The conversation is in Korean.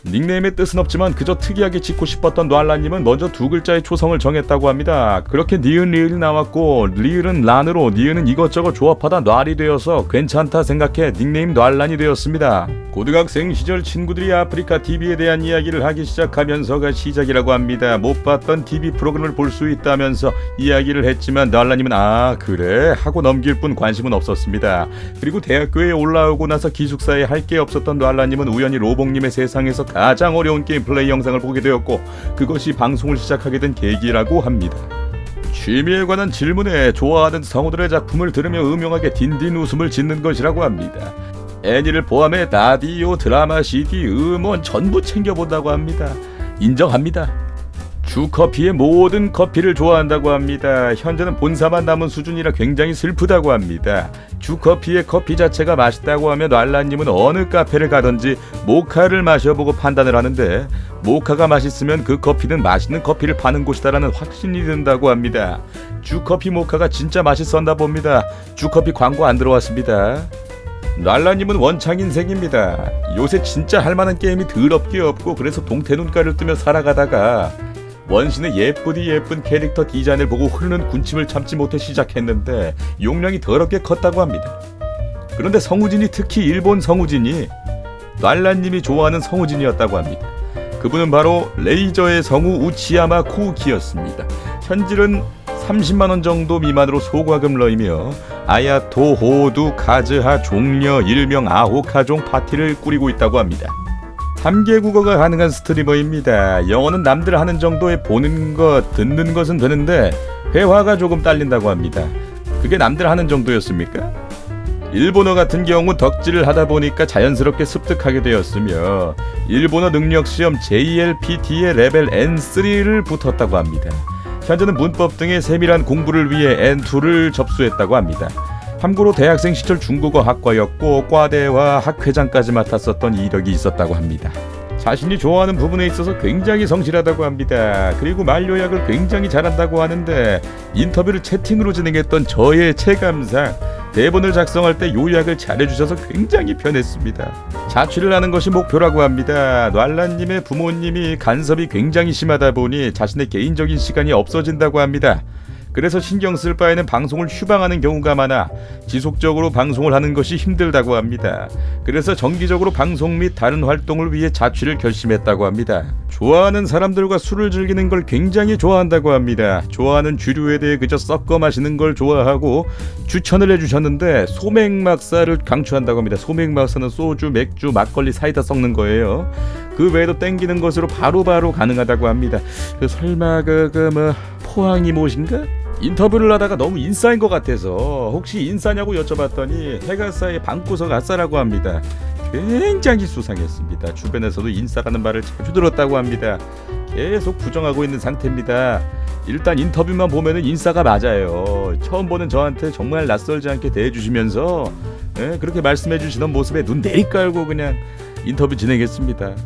닉네임의 뜻은 없지만 그저 특이하게 짓고 싶었던 널라님은 먼저 두 글자의 초성을 정했다고 합니다. 그렇게 니은 리을이 나왔고 리을은 란으로 니은은 이것저것 조합하다 널이 되어서 괜찮다 생각해 닉네임 널란이 되었습니다. 고등학생 시절 친구들이 아프리카 TV에 대한 이야기를 하기 시작하면서가 시작이라고 합니다. 못 봤던 TV 프로그램을 볼 수 있다면서 이야기를 했지만 널라님은 아 그래 하고 넘길 뿐 관심은 없었습니다. 그리고 대학교에 올라오고 나서 기숙사에 할 게 없었던 널라님은 우연히 로봉님의 세상에서 가장 어려운 게임 플레이 영상을 보게 되었고 그것이 방송을 시작하게 된 계기라고 합니다. 취미에 관한 질문에 좋아하는 성우들의 작품을 들으며 음흉하게 딘딘 웃음을 짓는 것이라고 합니다. 애니를 포함해 라디오, 드라마, CD, 음원 전부 챙겨본다고 합니다. 인정합니다. 주커피의 모든 커피를 좋아한다고 합니다. 현재는 본사만 남은 수준이라 굉장히 슬프다고 합니다. 주커피의 커피 자체가 맛있다고 하면 랄라님은 어느 카페를 가든지 모카를 마셔보고 판단을 하는데 모카가 맛있으면 그 커피는 맛있는 커피를 파는 곳이다라는 확신이 든다고 합니다. 주커피 모카가 진짜 맛있었나 봅니다. 주커피 광고 안 들어왔습니다. 랄라님은 원창인생입니다. 요새 진짜 할만한 게임이 더럽게 없고 그래서 동태 눈가를 뜨며 살아가다가 원신의 예쁜 캐릭터 디자인을 보고 흐르는 군침을 참지 못해 시작했는데 용량이 더럽게 컸다고 합니다. 그런데 성우진이 특히 일본 성우진이 랄라님이 좋아하는 성우진이었다고 합니다. 그분은 바로 레이저의 성우 우치야마 코우키였습니다. 현질은 30만원 정도 미만으로 소과금러이며 아야토, 호두, 카즈하, 종려, 일명 아호카종 파티를 꾸리고 있다고 합니다. 3개 국어가 가능한 스트리머입니다. 영어는 남들 하는 정도의 보는 것, 듣는 것은 되는데 회화가 조금 딸린다고 합니다. 그게 남들 하는 정도였습니까? 일본어 같은 경우 덕질을 하다 보니까 자연스럽게 습득하게 되었으며 일본어 능력시험 JLPT의 레벨 N3를 붙었다고 합니다. 현재는 문법 등의 세밀한 공부를 위해 N2를 접수했다고 합니다. 참고로 대학생 시절 중국어 학과였고 과대와 학회장까지 맡았었던 이력이 있었다고 합니다. 자신이 좋아하는 부분에 있어서 굉장히 성실하다고 합니다. 그리고 말 요약을 굉장히 잘한다고 하는데 인터뷰를 채팅으로 진행했던 저의 체감상 대본을 작성할 때 요약을 잘해주셔서 굉장히 편했습니다. 자취를 하는 것이 목표라고 합니다. 랄라님의 부모님이 간섭이 굉장히 심하다 보니 자신의 개인적인 시간이 없어진다고 합니다. 그래서 신경 쓸 바에는 방송을 휴방하는 경우가 많아 지속적으로 방송을 하는 것이 힘들다고 합니다. 그래서 정기적으로 방송 및 다른 활동을 위해 자취를 결심했다고 합니다. 좋아하는 사람들과 술을 즐기는 걸 굉장히 좋아한다고 합니다. 좋아하는 주류에 대해 그저 섞어 마시는 걸 좋아하고 추천을 해주셨는데 소맥막사를 강추한다고 합니다. 소맥막사는 소주, 맥주, 막걸리, 사이다 섞는 거예요. 그 외에도 땡기는 것으로 바로바로 가능하다고 합니다. 설마 뭐 포항이 무엇인가? 인터뷰를 하다가 너무 인싸인 것 같아서 혹시 인싸냐고 여쭤봤더니 해가사의 방구석 아싸라고 합니다. 굉장히 수상했습니다. 주변에서도 인싸라는 말을 자주 들었다고 합니다. 계속 부정하고 있는 상태입니다. 일단 인터뷰만 보면은 인싸가 맞아요. 처음 보는 저한테 정말 낯설지 않게 대해주시면서 그렇게 말씀해주시던 모습에 눈 내리깔고 그냥 인터뷰 진행했습니다.